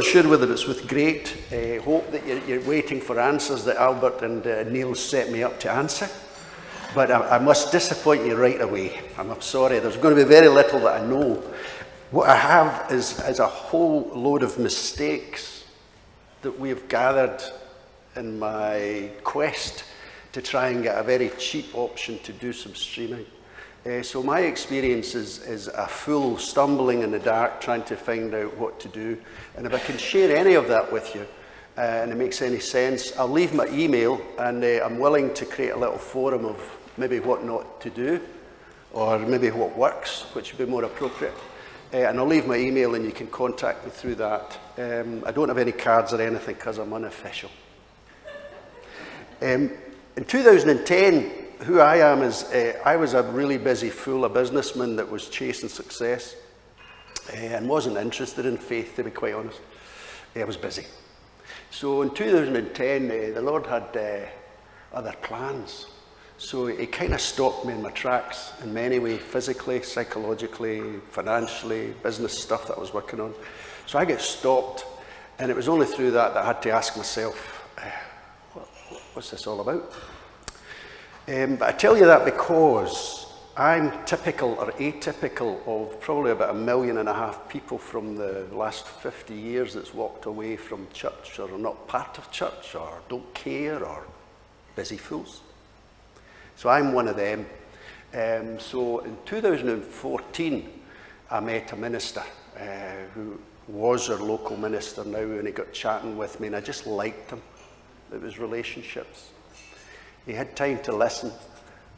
sure whether it's with great hope that you're waiting for answers that Albert and Neil set me up to answer. But I must disappoint you right away. I'm sorry, there's going to be very little that I know. What I have is a whole load of mistakes that we have gathered in my quest to try and get a very cheap option to do some streaming. So my experience is a full stumbling in the dark, trying to find out what to do. And if I can share any of that with you, and it makes any sense, I'll leave my email, and I'm willing to create a little forum of maybe what not to do, or maybe what works, which would be more appropriate. And I'll leave my email, and you can contact me through that. I don't have any cards or anything because I'm unofficial. In 2010, who I am is, I was a really busy fool, a businessman that was chasing success and wasn't interested in faith, to be quite honest. I was busy. So in 2010, the Lord had other plans. So he kind of stopped me in my tracks in many ways, physically, psychologically, financially, business stuff that I was working on. So I get stopped, and it was only through that I had to ask myself, what's this all about? But I tell you that because I'm typical or atypical of probably about 1.5 million people from the last 50 years that's walked away from church, or are not part of church, or don't care, or busy fools. So I'm one of them. So in 2014, I met a minister who was our local minister now, and he got chatting with me, and I just liked him. It was relationships. He had time to listen,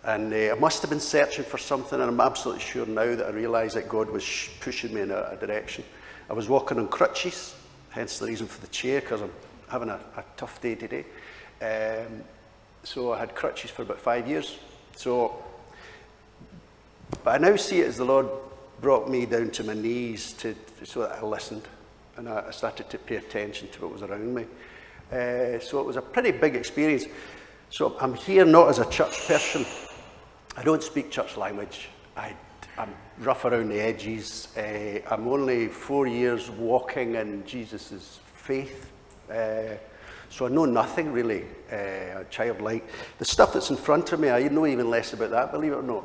and I must have been searching for something, and I'm absolutely sure now that I realise that God was pushing me in a direction. I was walking on crutches, hence the reason for the chair, because I'm having a tough day today. So I had crutches for about 5 years. But I now see it as the Lord brought me down to my knees so that I listened, and I started to pay attention to what was around me. So it was a pretty big experience. So I'm here not as a church person. I don't speak church language. I'm rough around the edges. I'm only 4 years walking in Jesus' faith. So I know nothing really childlike. The stuff that's in front of me, I know even less about that, believe it or not.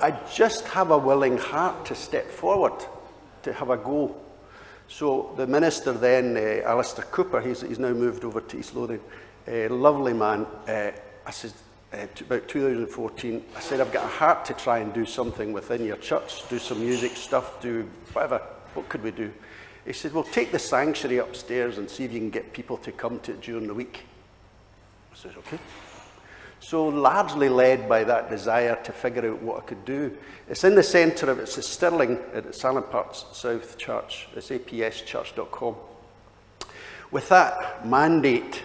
I just have a willing heart to step forward, to have a go. So the minister then, Alistair Cooper, he's now moved over to East Lothian, lovely man. I said, about 2014, I said, I've got a heart to try and do something within your church, do some music stuff, do whatever. What could we do? He said, well, take the sanctuary upstairs and see if you can get people to come to it during the week. I said, okay. So largely led by that desire to figure out what I could do. It's in the centre of, it's Stirling at Silent Parts South Church. It's apschurch.com. With that mandate,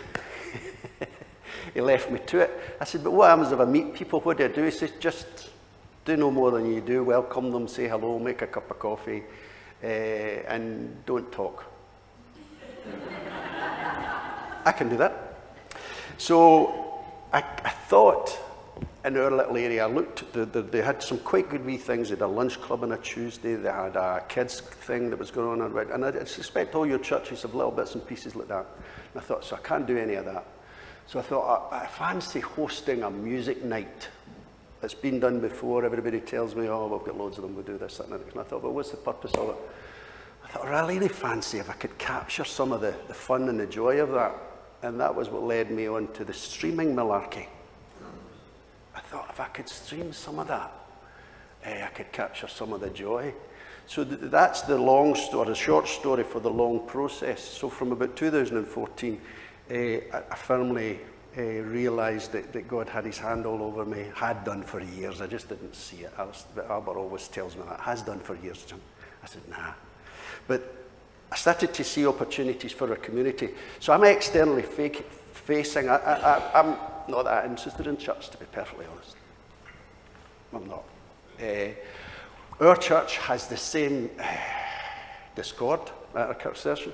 he left me to it. I said, but what happens if I meet people? What do I do? He said, just do no more than you do. Welcome them, say hello, make a cup of coffee, and don't talk. I can do that. So I thought in our little area, I looked, they had some quite good wee things. They had a lunch club on a Tuesday. They had a kids thing that was going on. And I suspect all your churches have little bits and pieces like that. And I thought, so I can't do any of that. So I thought, I fancy hosting a music night. It's been done before. Everybody tells me, oh, we've got loads of them, we'll do this, that, and that. And I thought, well, what's the purpose of it? I thought, I really fancy if I could capture some of the fun and the joy of that. And that was what led me on to the streaming malarkey. I thought, if I could stream some of that, I could capture some of the joy. So that's the long story, the short story for the long process. So from about 2014, I firmly realised that God had his hand all over me, had done for years. I just didn't see it. Albert always tells me that, has done for years, Jim. I said, nah. But I started to see opportunities for our community. So I'm externally facing. I'm not that interested in church, to be perfectly honest. I'm not. Our church has the same discord at our church session.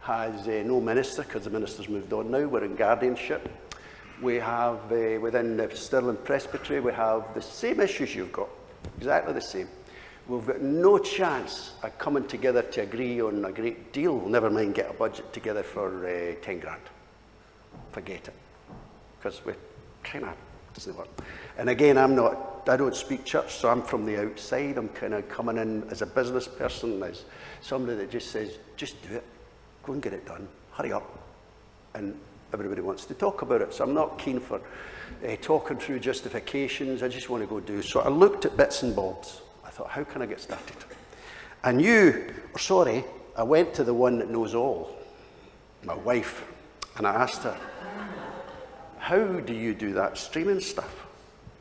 Has no minister, because the minister's moved on now. We're in guardianship. We have, within the Stirling Presbytery, we have the same issues you've got, exactly the same. we've got no chance of coming together to agree on a great deal, never mind get a budget together for 10 grand. Forget it. Because we kind of, doesn't work. And again, I don't speak church, so I'm from the outside. I'm kind of coming in as a business person, as somebody that just says, just do it. Go and get it done. Hurry up. And everybody wants to talk about it. So I'm not keen for talking through justifications. I just want to go do. So I looked at bits and bobs. I thought, how can I get started? I went to the one that knows all, my wife, and I asked her, how do you do that streaming stuff?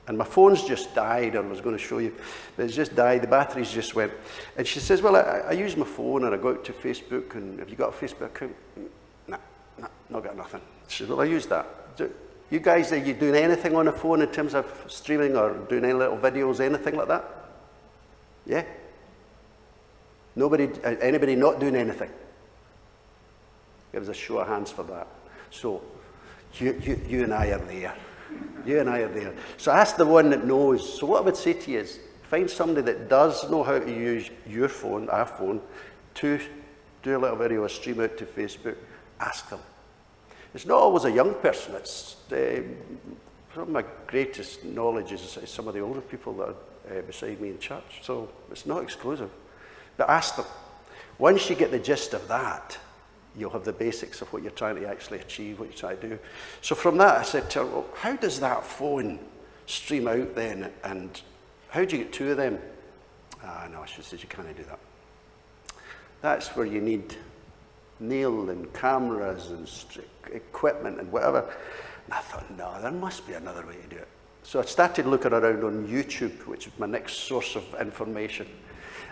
And my phone's just died. I was going to show you, but it's just died. The batteries just went. And she says, well, I use my phone and I go out to Facebook. And have you got a Facebook account? Nah, not got nothing. She said, well, I use that. You guys, are you doing anything on a phone in terms of streaming or doing any little videos, anything like that? Yeah? Anybody not doing anything? Give us a show of hands for that. So, you and I are there. You and I are there. So ask the one that knows. So what I would say to you is, find somebody that does know how to use your phone, our phone, to do a little video or stream out to Facebook. Ask them. It's not always a young person. It's some of my greatest knowledge is some of the older people that are beside me in church. So it's not exclusive. But ask them. Once you get the gist of that, you'll have the basics of what you're trying to actually achieve, what you're trying to do. So from that, I said to her, well, how does that phone stream out then? And how do you get two of them? No, she says, you can't do that. That's where you need Neil and cameras and equipment and whatever. And I thought, no, there must be another way to do it. So I started looking around on YouTube, which is my next source of information.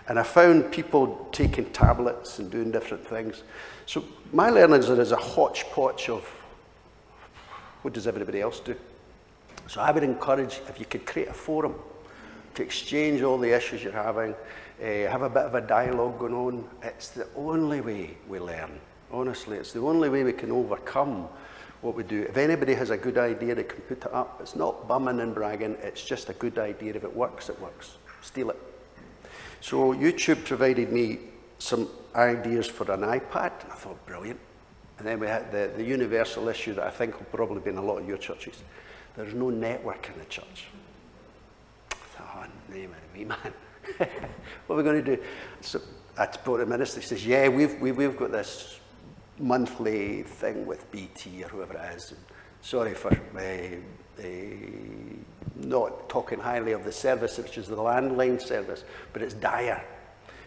And I found people taking tablets and doing different things. So my learnings are as a hodgepodge of what does everybody else do. So I would encourage, if you could create a forum to exchange all the issues you're having, have a bit of a dialogue going on. It's the only way we learn. Honestly, it's the only way we can overcome what we do. If anybody has a good idea, they can put it up. It's not bumming and bragging. It's just a good idea. If it works, it works. Steal it. So YouTube provided me some ideas for an iPad. I thought, brilliant. And then we had the universal issue that I think will probably be in a lot of your churches. There's no network in the church. I thought, oh, name of me, man. What are we going to do? So I spoke to the minister. He says, yeah, we've got this monthly thing with BT or whoever it is. And sorry for not talking highly of the service, which is the landline service, but it's dire.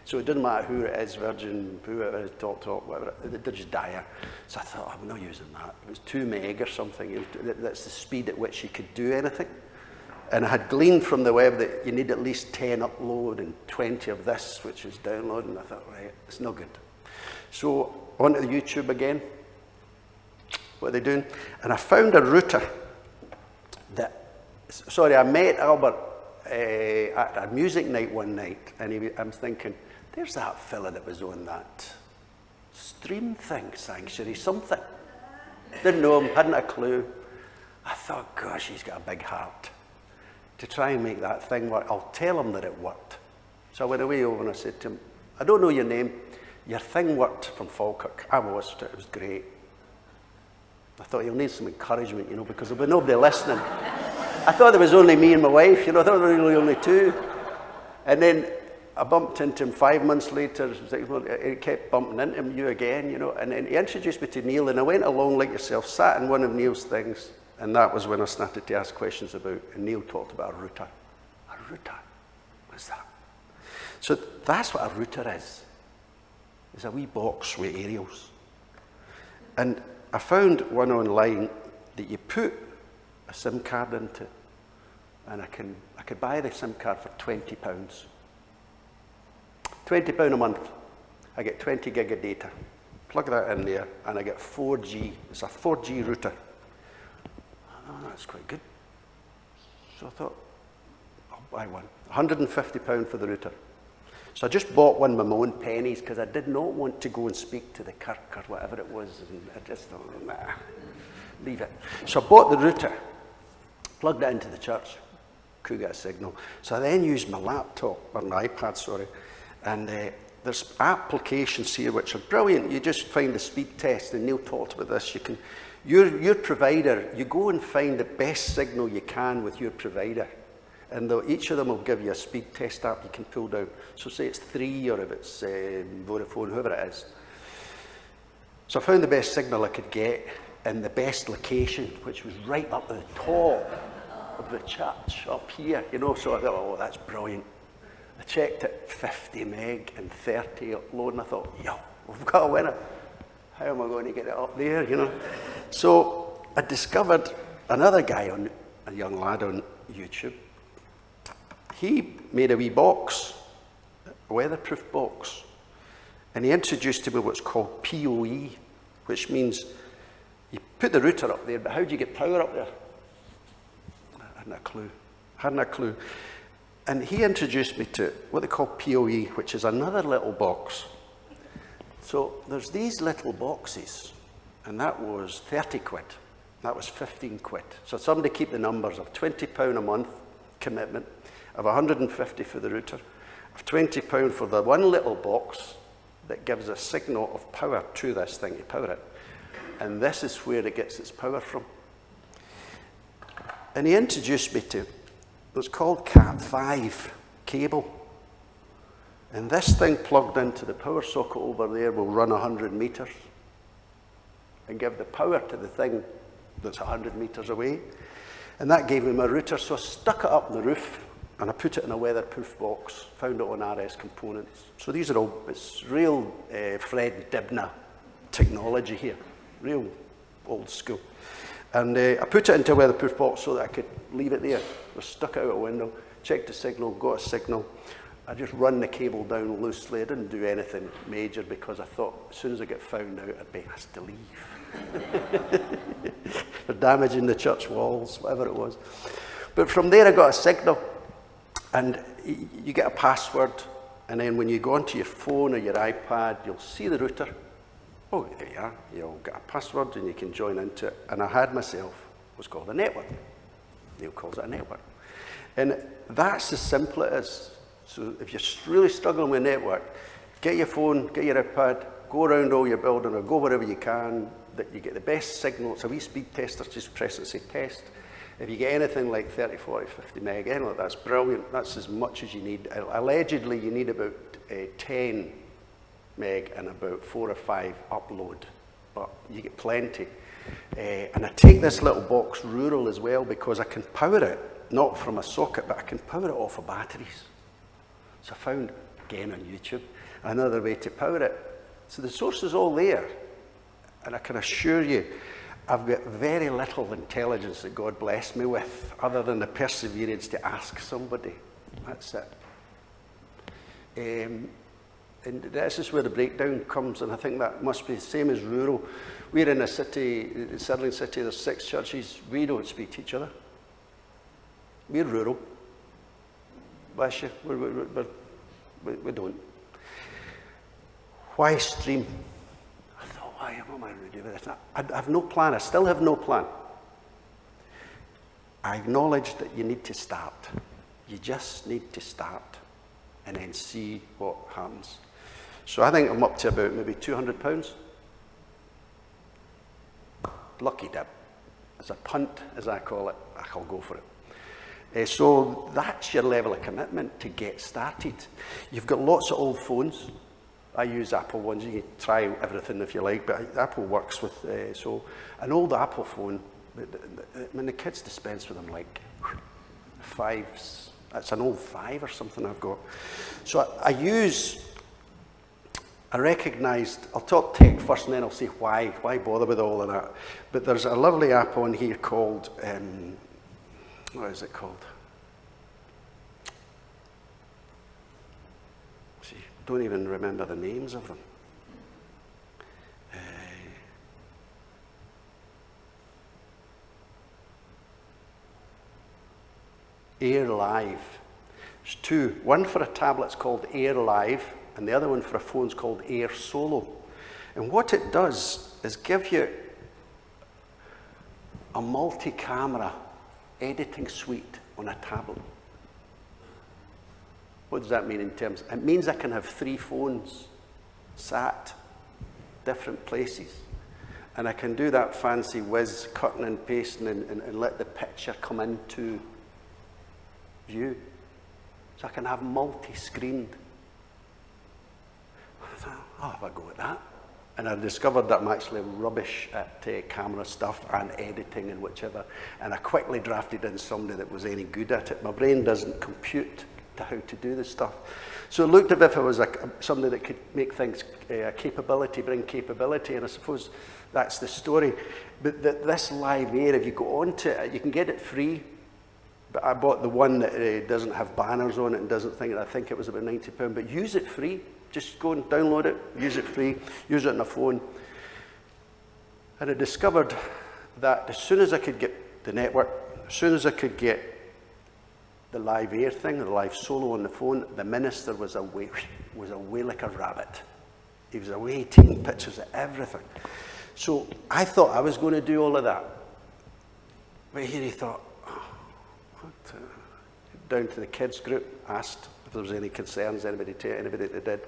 So it doesn't matter who it is, Virgin, whoever it is, Talk, whatever, they're just dire. So I thought, I'm not using that. It was 2 meg or something. That's the speed at which you could do anything. And I had gleaned from the web that you need at least 10 upload and 20 of this, which is download. And I thought, right, it's no good. So onto the YouTube again. What are they doing? And I found a router that, I met Albert at a music night one night, and I'm thinking, there's that fella that was on that stream thing, Sanctuary, something. Didn't know him, hadn't a clue. I thought, gosh, he's got a big heart to try and make that thing work. I'll tell him that it worked. So I went away over and I said to him, I don't know your name. Your thing worked from Falkirk. I watched it. It was great. I thought you'll need some encouragement, because there'll be nobody listening. I thought there was only me and my wife, I thought there were really only 2. And then I bumped into him 5 months later. It kept bumping into him, you again, And then he introduced me to Neil, and I went along like yourself, sat in one of Neil's things, and that was when I started to ask questions about, and Neil talked about a router. A router? What's that? So that's what a router is. It's a wee box with aerials. And I found one online that you put a SIM card into, and I could buy the SIM card for £20. £20 a month. I get 20 gig of data. Plug that in there, and I get 4G. It's a 4G router. Oh, that's quite good. So I thought, I'll buy one. £150 for the router. So I just bought one with my own pennies because I did not want to go and speak to the Kirk or whatever it was. And I just thought, nah, leave it. So I bought the router, plugged it into the church, could get a signal. So I then used my laptop, or my iPad, sorry, and there's applications here which are brilliant. You just find the speed test, and Neil talked about this. You can, your provider, you go and find the best signal you can with your provider, and each of them will give you a speed test app you can pull down. So say it's 3, or if it's Vodafone, whoever it is. So I found the best signal I could get in the best location, which was right up at the top of the church, up here, you know. So I thought, oh, that's brilliant. I checked it, 50 meg and 30 upload, and I thought, yo, we've got a winner. How am I going to get it up there, you know? So I discovered another guy, a young lad on YouTube. He made a wee box, a weatherproof box, and he introduced to me what's called PoE, which means you put the router up there, but how do you get power up there? I hadn't a clue. And he introduced me to what they call PoE, which is another little box. So there's these little boxes, and that was 30 quid. That was 15 quid. So somebody keep the numbers of £20 a month commitment, of 150 for the router, of £20 for the one little box that gives a signal of power to this thing to power it. And this is where it gets its power from. And he introduced me to what's called Cat5 cable. And this thing plugged into the power socket over there will run 100 meters and give the power to the thing that's 100 meters away. And that gave me my router, so I stuck it up the roof and I put it in a weatherproof box, found it on RS Components. So these are all, it's real Fred Dibnah technology here, real old school. And I put it into a weatherproof box so that I could leave it there. I stuck it out a window, checked the signal, got a signal. I just run the cable down loosely. I didn't do anything major because I thought as soon as I get found out, I'd be asked to leave. For damaging the church walls, whatever it was. But from there I got a signal, and you get a password, and then when you go onto your phone or your iPad, you'll see the router. Oh, there you are. You'll get a password and you can join into it. And I had myself what's called a network. Neil calls it a network. And that's as simple as it is. So if you're really struggling with a network, get your phone, get your iPad, go around all your building or go wherever you can, that you get the best signal. It's a wee speed tester, just press it and say test. If you get anything like 30, 40, 50 meg, anything like that's brilliant. That's as much as you need. Allegedly, you need about 10 meg and about 4 or 5 upload, but you get plenty. And I take this little box rural as well because I can power it, not from a socket, but I can power it off of batteries. So I found, again on YouTube, another way to power it. So the source is all there, and I can assure you, I've got very little intelligence that God blessed me with, other than the perseverance to ask somebody. That's it. And this is where the breakdown comes, and I think that must be the same as rural. We're in a city, Stirling City, there's 6 churches. We don't speak to each other. We're rural. Bless you. We don't. Why stream? I thought, why am I going to do this? I have no plan. I still have no plan. I acknowledge that you need to start. You just need to start and then see what happens. So I think I'm up to about maybe £200. Lucky dip. As a punt, as I call it, I'll go for it. So that's your level of commitment to get started. You've got lots of old phones. I use Apple ones. You can try everything if you like, but Apple works with, so an old Apple phone, when the kids dispense with them like 5s, that's an old 5 or something I've got. So I recognised, I'll talk tech first and then I'll say why bother with all of that. But there's a lovely app on here called, what is it called? See, don't even remember the names of them. Air Live. There's 2. One for a tablet's called Air Live, and the other one for a phone's called Air Solo. And what it does is give you a multi-camera editing suite on a tablet. What does that mean in terms? It means I can have 3 phones sat different places. And I can do that fancy whiz, cutting and pasting, and let the picture come into view. So I can have multi-screened. I thought, I'll have a go at that. And I discovered that I'm actually rubbish at camera stuff and editing and whichever. And I quickly drafted in somebody that was any good at it. My brain doesn't compute to how to do this stuff. So it looked as if I was somebody that could make things capability, bring capability, and I suppose that's the story. But this Live Air, if you go onto it, you can get it free. But I bought the one that doesn't have banners on it and doesn't think, I think it was about £90, but use it free. Just go and download it, use it free, use it on a phone. And I discovered that as soon as I could get the network, as soon as I could get the Live Air thing, the live solo on the phone, the minister was away like a rabbit. He was away taking pictures of everything. So I thought I was going to do all of that. But here he thought, down to the kids group, asked if there was any concerns, anybody that did.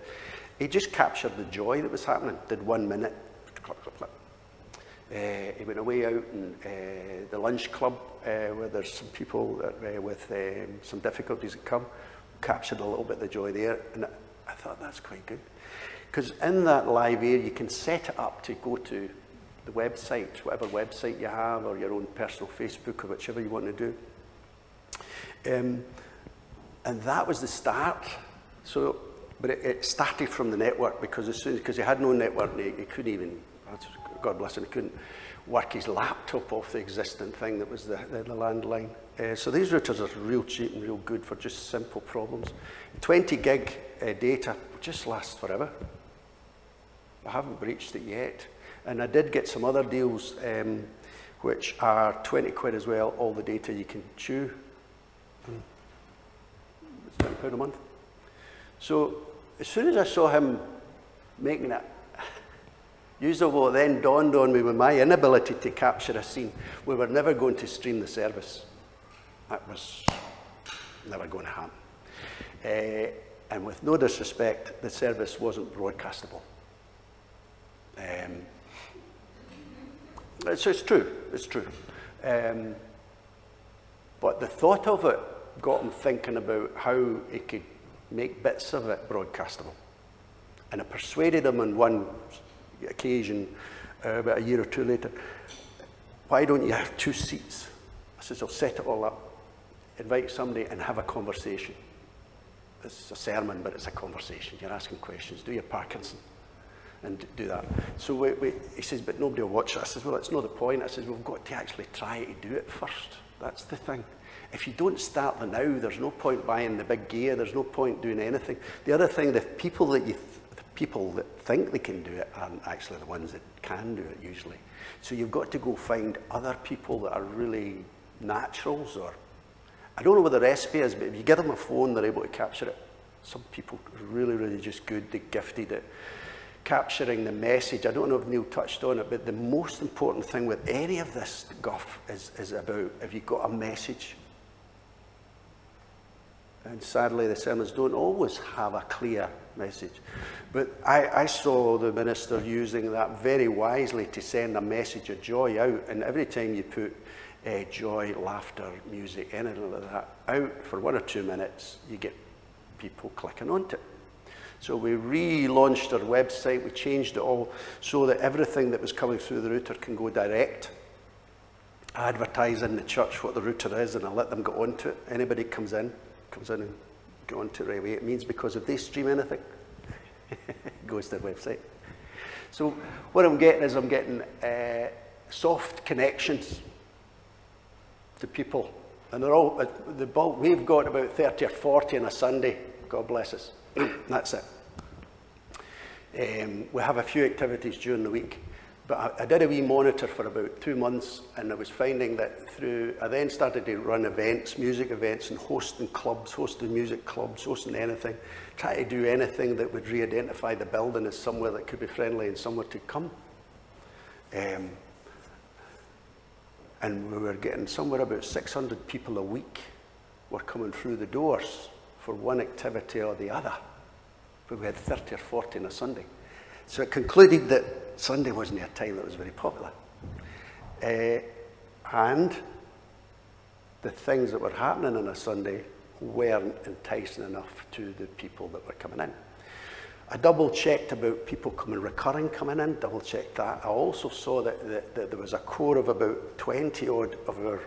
He just captured the joy that was happening, did 1 minute, clip, clip, clip. He went away out in the lunch club where there's some people that, with some difficulties that come, captured a little bit of the joy there, and I thought that's quite good. Because in that Live Air, you can set it up to go to the website, whatever website you have, or your own personal Facebook, or whichever you want to do. And that was the start. So, but it started from the network, because he had no network, he couldn't even, God bless him, he couldn't work his laptop off the existing thing that was the landline. So these routers are real cheap and real good for just simple problems. 20 gig data just lasts forever. I haven't breached it yet. And I did get some other deals which are 20 quid as well, all the data you can chew. It's £10 a month. So as soon as I saw him making it usable, it then dawned on me with my inability to capture a scene, we were never going to stream the service. That was never going to happen. And with no disrespect, the service wasn't broadcastable. So it's true, it's true. But the thought of it got him thinking about how he could make bits of it broadcastable. And I persuaded him on one occasion, about a year or two later, why don't you have 2 seats? I says, I'll set it all up, invite somebody and have a conversation. It's a sermon, but it's a conversation. You're asking questions, do your Parkinson, and do that. So he says, but nobody will watch it. I says, well, that's not the point. I says, we've got to actually try to do it first. That's the thing. If you don't start the now, there's no point buying the big gear. There's no point doing anything. The other thing, the people that think they can do it aren't actually the ones that can do it usually. So you've got to go find other people that are really naturals, or I don't know what the recipe is, but if you give them a phone, they're able to capture it. Some people are really, really just good, they're gifted at capturing the message. I don't know if Neil touched on it, but the most important thing with any of this guff is about if you've got a message. And sadly, the sermons don't always have a clear message. But I saw the minister using that very wisely to send a message of joy out. And every time you put joy, laughter, music, anything like that out for 1 or 2 minutes, you get people clicking onto it. So we relaunched our website. We changed it all so that everything that was coming through the router can go direct. I advertise in the church what the router is, and I let them get onto it. Anybody comes in and get onto it right away. It means because if they stream anything, it goes to the website. So what I'm getting is I'm getting soft connections to people. And they're all, the bulk, we've got about 30 or 40 on a Sunday. God bless us. That's it. We have a few activities during the week. But I did a wee monitor for about 2 months, and I was finding that I then started to run events, music events, and hosting clubs, hosting music clubs, hosting anything, try to do anything that would re-identify the building as somewhere that could be friendly and somewhere to come. And we were getting somewhere about 600 people a week were coming through the doors for one activity or the other. But we had 30 or 40 on a Sunday. So it concluded that Sunday wasn't a time that was very popular. And the things that were happening on a Sunday weren't enticing enough to the people that were coming in. I double-checked about people recurring coming in, double-checked that. I also saw that there was a core of about 20 odd of our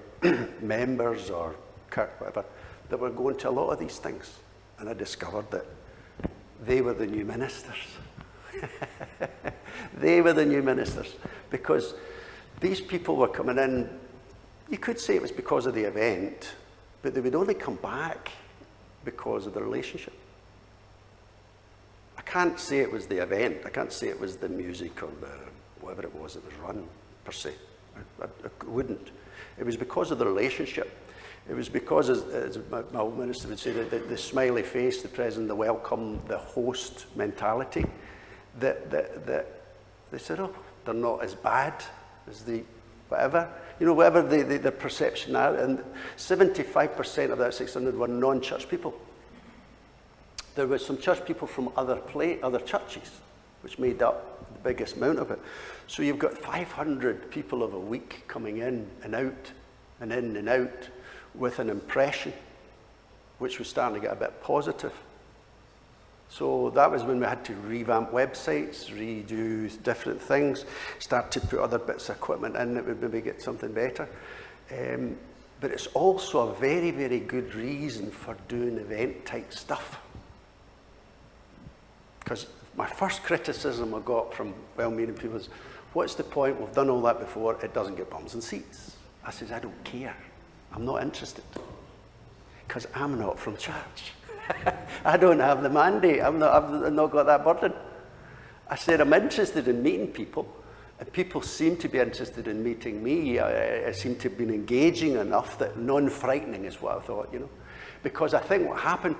members or whatever that were going to a lot of these things. And I discovered that they were the new ministers. They were the new ministers, because these people were coming in. You could say it was because of the event, but they would only come back because of the relationship. I can't say it was the event. I can't say it was the music or whatever it was that was run, per se. I wouldn't. It was because of the relationship. It was because, as my old minister would say, the smiley face, the present, the welcome, the host mentality, that they said, oh, they're not as bad as the whatever. You know, whatever the perception are. And 75% of that 600 were non-church people. There were some church people from other churches, which made up the biggest amount of it. So you've got 500 people of a week coming in and out, and in and out, with an impression, which was starting to get a bit positive. So that was when we had to revamp websites, redo different things, start to put other bits of equipment in that would maybe get something better. But it's also a very, very good reason for doing event-type stuff. Because my first criticism I got from well-meaning people is, what's the point? We've done all that before. It doesn't get bums and seats. I says, I don't care. I'm not interested. Because I'm not from church. I don't have the mandate. I've not got that burden. I said, I'm interested in meeting people. And people seem to be interested in meeting me. I seem to have been engaging enough that non-frightening is what I thought, you know. Because I think what happened,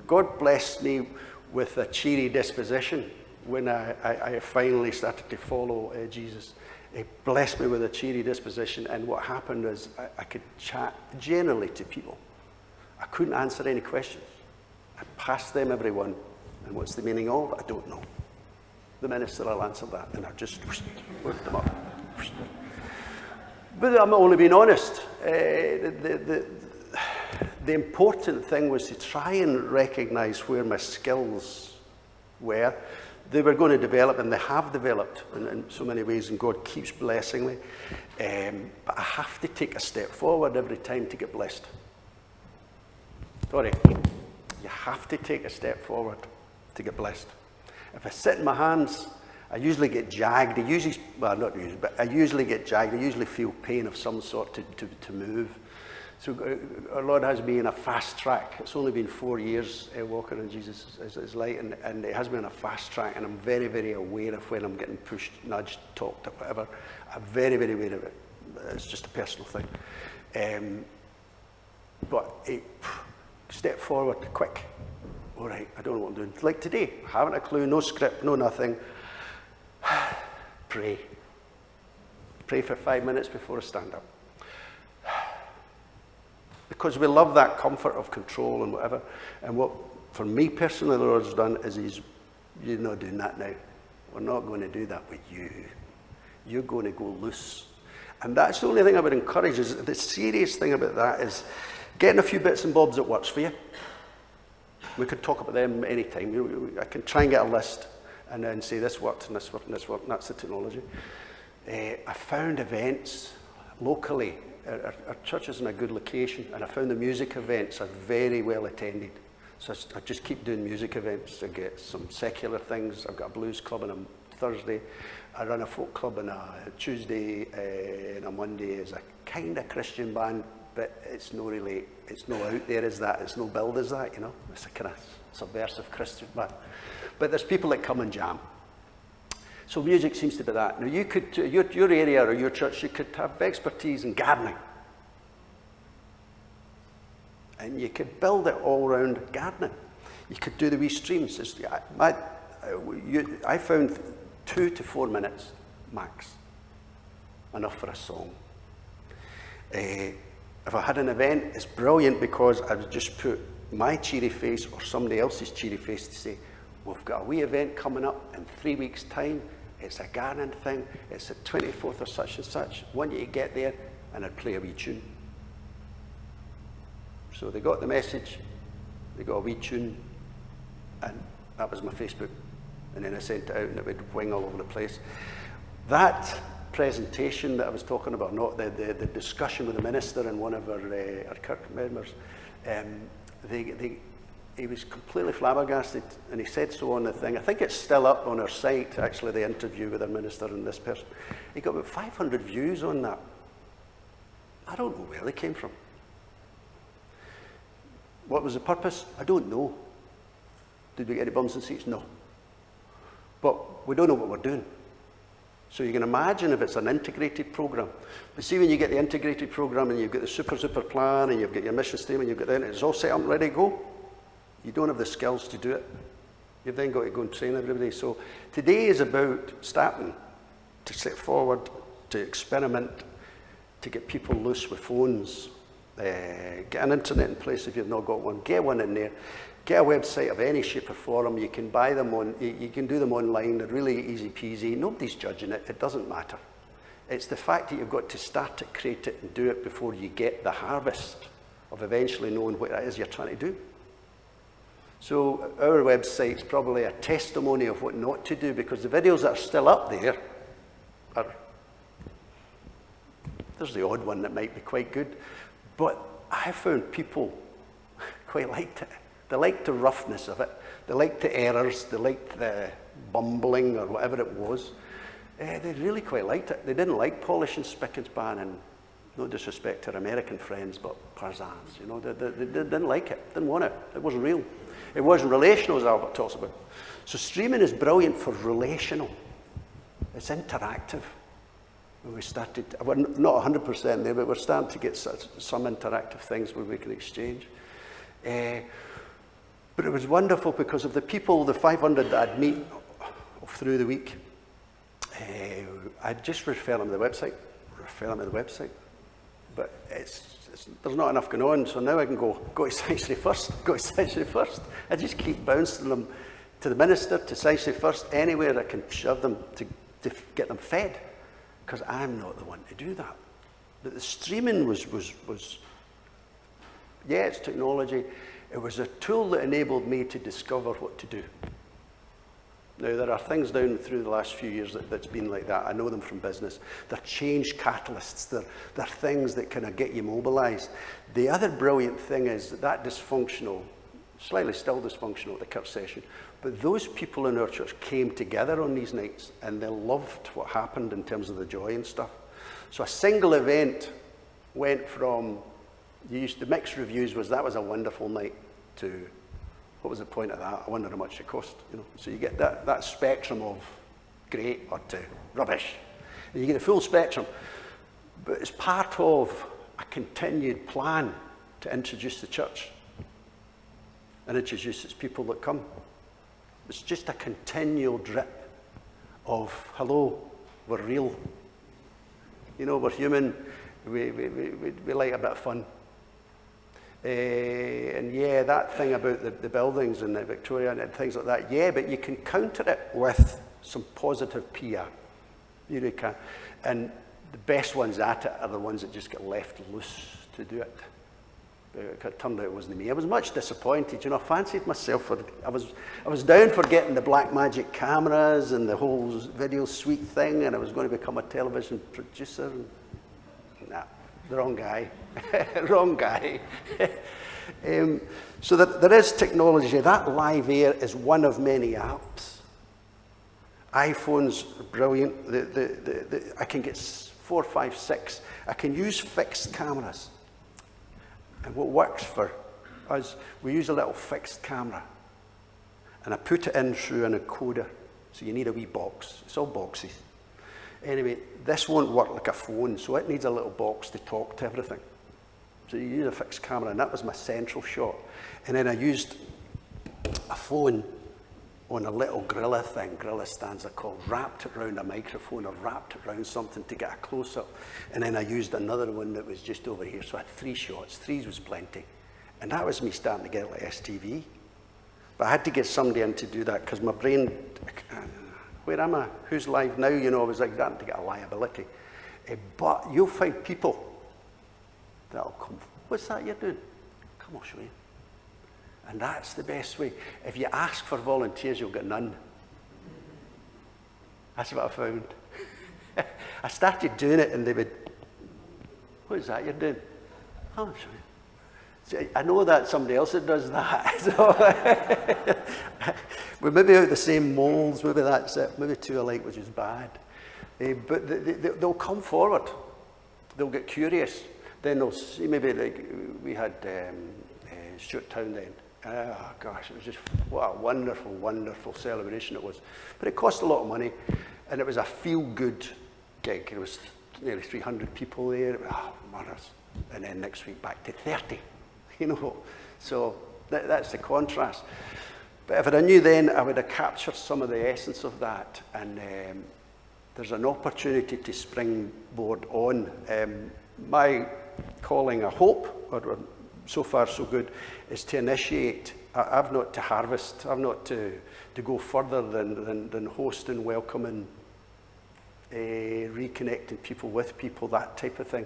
God blessed me with a cheery disposition when I finally started to follow Jesus. He blessed me with a cheery disposition, and what happened is I could chat generally to people. I couldn't answer any questions. I passed them every one, and what's the meaning of? I don't know. The minister will answer that, and I just worked them up. But I'm only being honest. The important thing was to try and recognize where my skills were. They were going to develop, and they have developed in so many ways, and God keeps blessing me. But I have to take a step forward every time to get blessed. Sorry. You have to take a step forward to get blessed. If I sit in my hands, I usually get jagged. Not usually, but I usually get jagged. I usually feel pain of some sort to move. So our Lord has me in a fast track. It's only been 4 years walking in Jesus as light, and it has been a fast track, and I'm very, very aware of when I'm getting pushed, nudged, talked, or whatever. I'm very, very aware of it. It's just a personal thing. Step forward, quick. All right, I don't know what I'm doing. Like today, I haven't a clue, no script, no nothing. Pray. Pray for 5 minutes before I stand up. Because we love that comfort of control and whatever. And what, for me personally, the Lord's done is you're not doing that now. We're not going to do that with you. You're going to go loose. And that's the only thing I would encourage. Is the serious thing about that is getting a few bits and bobs that works for you. We could talk about them anytime. I can try and get a list and then say this worked and this worked and this worked, and that's the technology. I found events locally. Our church is in a good location, and I found the music events are very well attended. So I just keep doing music events. I get some secular things. I've got a blues club on a Thursday. I run a folk club on a Tuesday, and a Monday as a kind of Christian band, but it's not out there as that. It's no billed as that, you know. It's a kind of subversive Christian band. But there's people that come and jam. So music seems to be that. Now you could, your area or your church, you could have expertise in gardening. And you could build it all around gardening. You could do the wee streams. I found 2 to 4 minutes max, enough for a song. If I had an event, it's brilliant because I would just put my cheery face or somebody else's cheery face to say, we've got a wee event coming up in 3 weeks' time. It's a Garnon thing. It's the 24th or such and such. Want you to get there, and I'd play a wee tune. So they got the message, they got a wee tune, and that was my Facebook. And then I sent it out, and it would wing all over the place. That presentation that I was talking about, not the discussion with the minister and one of our Kirk members, he was completely flabbergasted, and he said so on the thing. I think it's still up on our site, actually, the interview with our minister and this person. He got about 500 views on that. I don't know where they came from. What was the purpose? I don't know. Did we get any bums and seats? No. But we don't know what we're doing. So you can imagine if it's an integrated program. But see, when you get the integrated program and you've got the super plan and you've got your mission statement, you've got that, it's all set up and ready to go. You don't have the skills to do it. You've then got to go and train everybody. So today is about starting to step forward, to experiment, to get people loose with phones. Get an internet in place if you've not got one. Get one in there. Get a website of any shape or form. You can buy them on. You can do them online. They're really easy peasy. Nobody's judging it. It doesn't matter. It's the fact that you've got to start to create it and do it before you get the harvest of eventually knowing what it is you're trying to do. So our website's probably a testimony of what not to do, because the videos that are still up there are, there's the odd one that might be quite good, but I found people quite liked it. They liked the roughness of it. They liked the errors. They liked the bumbling or whatever it was. They really quite liked it. They didn't like polish and spick and span, and no disrespect to our American friends, but parzans, you know, they didn't like it, didn't want it. It wasn't real. It wasn't relational, as Albert talks about. So streaming is brilliant for relational. It's interactive. When we started, we're not 100% there, but we're starting to get some interactive things where we can exchange. But it was wonderful because of the people, the 500 that I'd meet through the week, I'd just refer them to the website. But there's not enough going on, so now I can go to Sanctuary First. I just keep bouncing them to the minister, to Sanctuary First, anywhere I can shove them to get them fed, because I'm not the one to do that. But the streaming was yeah, it's technology. It was a tool that enabled me to discover what to do. Now, there are things down through the last few years that's been like that. I know them from business. They're change catalysts. They're things that kind of get you mobilized. The other brilliant thing is that dysfunctional, slightly still dysfunctional at the Kirk session, but those people in our church came together on these nights, and they loved what happened in terms of the joy and stuff. So a single event went from, the mixed reviews was, that was a wonderful night, to, what was the point of that? I wonder how much it cost. You know, so you get that spectrum of great or to rubbish. And you get a full spectrum, but it's part of a continued plan to introduce the church and introduce its people that come. It's just a continual drip of, hello, we're real. You know, we're human. We like a bit of fun. And yeah, that thing about the buildings and the Victoria and things like that, yeah, but you can counter it with some positive PR. You really can. And the best ones at it are the ones that just get left loose to do it. But it turned out it wasn't me. I was much disappointed. You know, I fancied myself. I was down for getting the Blackmagic cameras and the whole video suite thing, and I was going to become a television producer. Nah. The wrong guy. Wrong guy. So there is technology. That Live Air is one of many apps. iPhone's brilliant. I can get 4, 5, 6. I can use fixed cameras. And what works for us, we use a little fixed camera. And I put it in through an encoder. So you need a wee box. It's all boxes. Anyway, this won't work like a phone, so it needs a little box to talk to everything. So you use a fixed camera, and that was my central shot. And then I used a phone on a little Gorilla thing, Gorilla stands are called, wrapped it around a microphone or wrapped it around something to get a close-up. And then I used another one that was just over here, so I had 3 shots. 3 was plenty. And that was me starting to get like STV. But I had to get somebody in to do that because my brain, where am I? Who's live now? You know, I was like starting to get a liability. But you'll find people that'll come, what's that you're doing? Come, I'll show you. And that's the best way. If you ask for volunteers, you'll get none. That's what I found. I started doing it and they would, what is that you're doing? Oh, I'll show you. So I know that somebody else that does that. So we're maybe out the same molds, maybe that's it, maybe two alike, which is bad. But they'll come forward. They'll get curious. Then they'll see, maybe like we had Stuart Townend. Oh gosh, it was just, what a wonderful, wonderful celebration it was. But it cost a lot of money, and it was a feel-good gig. There was nearly 300 people there. Oh, murders. And then next week back to 30, you know. So that's the contrast. But if I knew then, I would have captured some of the essence of that. And there's an opportunity to springboard on. My calling, I hope, or so far so good, is to initiate. I've not to harvest. I've not to go further than host and welcoming, reconnecting people with people, that type of thing.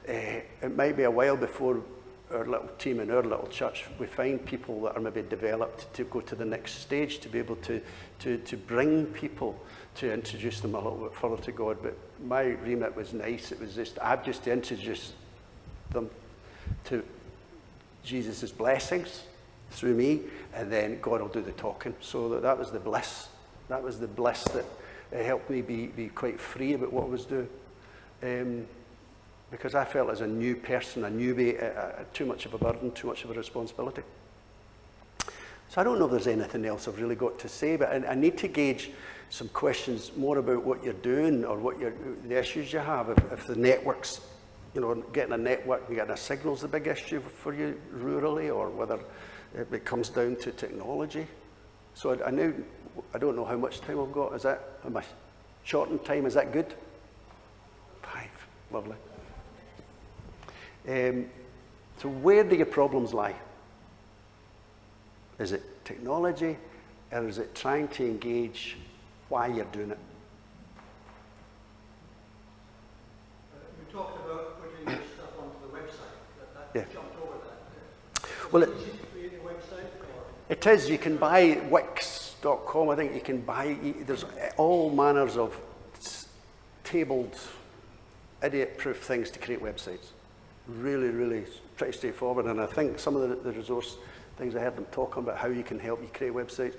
It might be a while before our little team in our little church, we find people that are maybe developed to go to the next stage, to be able to bring people, to introduce them a little bit further to God. But my remit was nice. It was just, I've just to introduce them to Jesus' blessings through me, and then God will do the talking. So that was the bliss. That was the bliss that helped me be quite free about what I was doing. Because I felt as a new person, a newbie, too much of a burden, too much of a responsibility. So I don't know if there's anything else I've really got to say, but I need to gauge some questions more about what you're doing or what the issues you have. If the networks, you know, getting a network and getting a signal is the big issue for you rurally, or whether it comes down to technology. So I don't know how much time I've got. Am I short in time? Is that good? 5, lovely. So where do your problems lie? Is it technology, or is it trying to engage why you're doing it? You talked about putting your stuff onto the website. That jumped over that. Well, is it to create a website? Or? It is. You can buy Wix.com. I think you can buy. There's all manners of tabled, idiot-proof things to create websites. Really, really pretty straightforward. And I think some of the resource things I heard them talking about how you can help you create websites,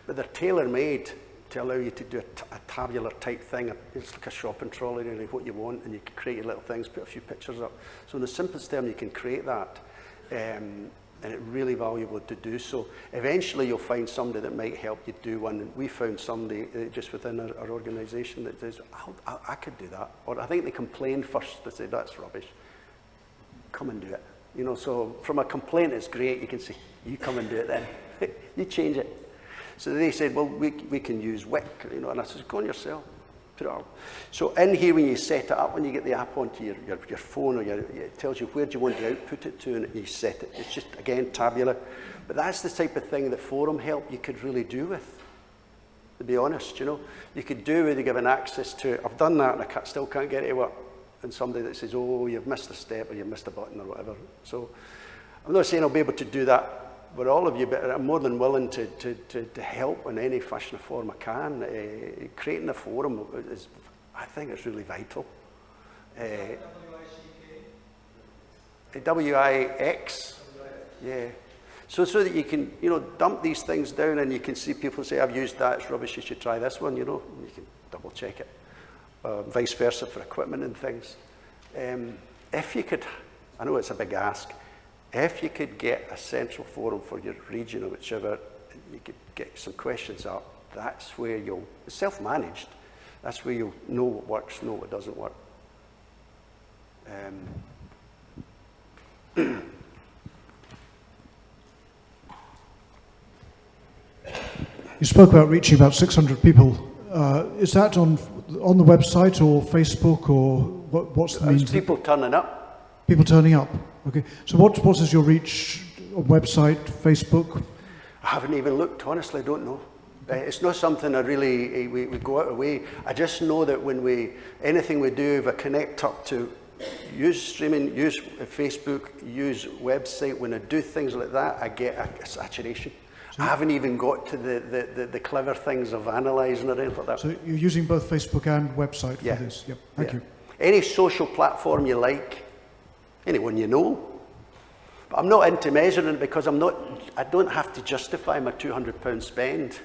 but they're tailor-made to allow you to do a tabular type thing. It's like a shopping trolley, really, what you want, and you can create your little things, put a few pictures up. So in the simplest term, you can create that, and it's really valuable to do so. Eventually, you'll find somebody that might help you do one. And we found somebody just within our organisation that says, I could do that. Or I think they complained first. They said, that's rubbish. Come and do it. You know, so from a complaint, it's great. You can say, you come and do it then. You change it. So they said, well, we can use Wix, you know, and I said, go on yourself, put it up. So in here, when you set it up, when you get the app onto your phone, or it tells you where do you want to output it to, and you set it. It's just, again, tabular. But that's the type of thing that Forum Help you could really do with, to be honest, you know. You could do with giving access to, I've done that, and I still can't get it to work. And somebody that says, oh, you've missed a step, or you've missed a button, or whatever. So I'm not saying I'll be able to do that with all of you, but I'm more than willing to help in any fashion or form I can. Creating a forum is, I think it's really vital. WIX? Yeah. So that you can, you know, dump these things down, and you can see people say, I've used that, it's rubbish, you should try this one, you know. You can double check it. Vice versa for equipment and things. If you could, I know it's a big ask, if you could get a central forum for your region or whichever, you could get some questions up, that's where it's self-managed, that's where you'll know what works, know what doesn't work. You spoke about reaching about 600 people. Is that on the website or Facebook, or what's the means? People turning up. People turning up. Okay. So what is your reach a website, Facebook? I haven't even looked, honestly, I don't know. It's not something I really, we go out of the way. I just know that when anything we do, if I connect up to use streaming, use Facebook, use website, when I do things like that, I get a saturation. I haven't even got to the clever things of analysing or anything like that. So you're using both Facebook and website for this? Yep, thank you. Any social platform you like, anyone you know. But I'm not into measuring it because I don't have to justify my £200 spend.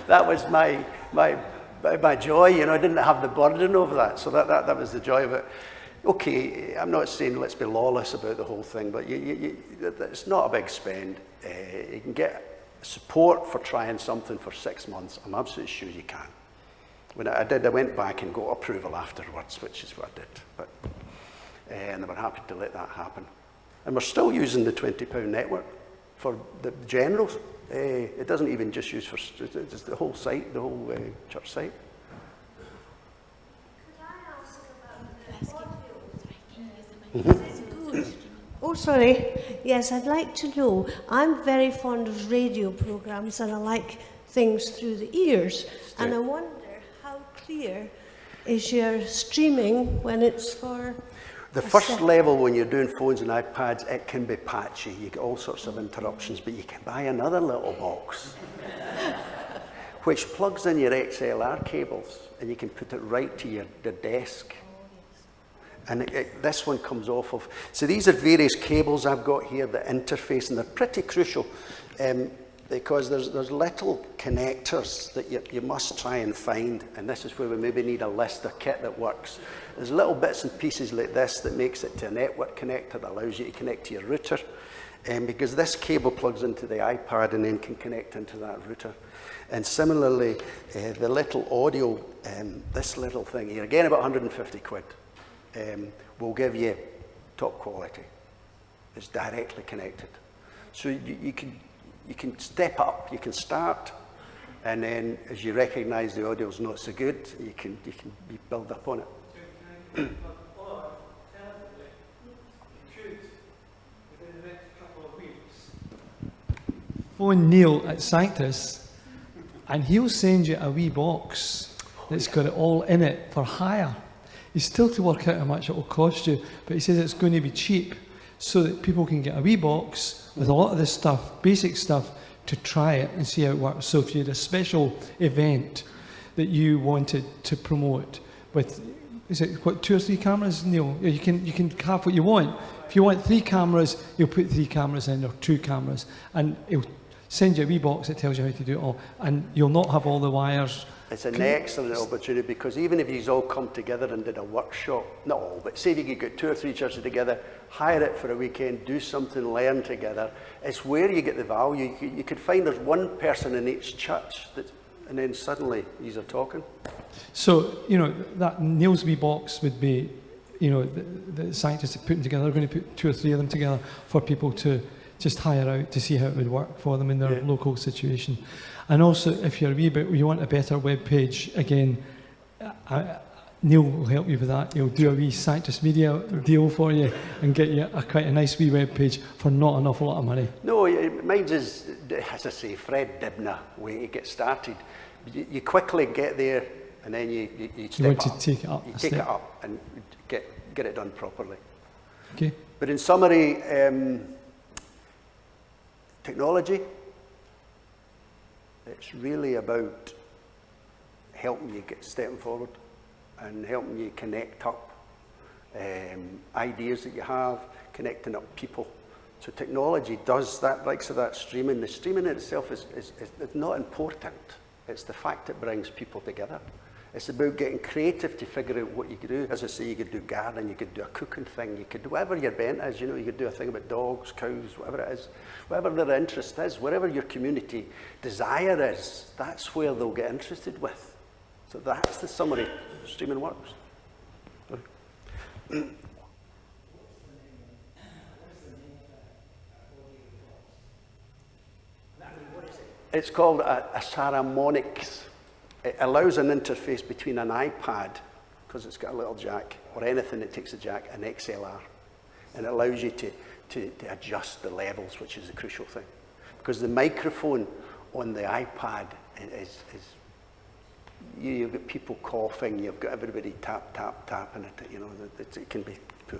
That was my joy, you know, I didn't have the burden over that, so that was the joy of it. Okay, I'm not saying let's be lawless about the whole thing, but it's not a big spend. You can get support for trying something for 6 months. I'm absolutely sure you can. When I went back and got approval afterwards, which is what I did. But, and they were happy to let that happen. And we're still using the £20 network for the generals. It doesn't even just use for it's the whole site, the whole church site. Oh, sorry. Yes, I'd like to know. I'm very fond of radio programs and I like things through the ears. And I wonder how clear is your streaming when it's for... The first level, when you're doing phones and iPads, it can be patchy. You get all sorts of interruptions, but you can buy another little box which plugs in your XLR cables and you can put it right to the desk. And this one comes off of, so these are various cables I've got here that interface, and they're pretty crucial because there's little connectors that you must try and find, and this is where we maybe need a list of kit that works. There's little bits and pieces like this that makes it to a network connector that allows you to connect to your router, because this cable plugs into the iPad and then can connect into that router. And similarly, the little audio, this little thing here, again about 150 quid. Will give you top quality. It's directly connected. So you can step up, you can start, and then as you recognise the audio's not so good, you can build up on it. Phone Neil at Sanctus, and he'll send you a wee box that's got it all in it for hire. He's still to work out how much it will cost you, but he says it's going to be cheap so that people can get a wee box with a lot of this stuff, basic stuff, to try it and see how it works. So if you had a special event that you wanted to promote with, is it what, 2 or 3 cameras, Neil? You can have what you want. If you want 3 cameras, you'll put 3 cameras in, or 2 cameras, and he'll send you a wee box that tells you how to do it all, and you'll not have all the wires. It's an excellent opportunity, because even if you all come together and did a workshop, not all, but say if you could get 2 or 3 churches together, hire it for a weekend, do something, learn together, it's where you get the value. You could find there's one person in each church, and then suddenly these are talking. So, you know, that Neil's wee box would be, you know, the scientists are putting together, they're going to put 2 or 3 of them together for people to just hire out to see how it would work for them in their local situation. And also, if you're you want a better web page, again, Neil will help you with that. He'll do a wee Sanctus Media deal for you and get you quite a nice wee web page for not an awful lot of money. No, mine's is, as I say, Fred Dibner way to get started. You quickly get there, and then you step up. Take it up. You take it up and get it done properly. Okay. But in summary, technology, it's really about helping you get stepping forward and helping you connect up ideas that you have, connecting up people. So technology does that, like so that streaming. The streaming in itself is not important. It's the fact it brings people together. It's about getting creative to figure out what you could do. As I say, you could do gardening, you could do a cooking thing, you could do whatever your bent is, you know, you could do a thing about dogs, cows, whatever it is. Whatever their interest is, whatever your community desire is, that's where they'll get interested with. So that's the summary. Streaming works. It's called a Saramonics. It allows an interface between an iPad, because it's got a little jack, or anything that takes a jack, an XLR. and it allows you to adjust the levels, which is the crucial thing. Because the microphone on the iPad is you've got people coughing, you've got everybody tapping it, you know, it can be poor.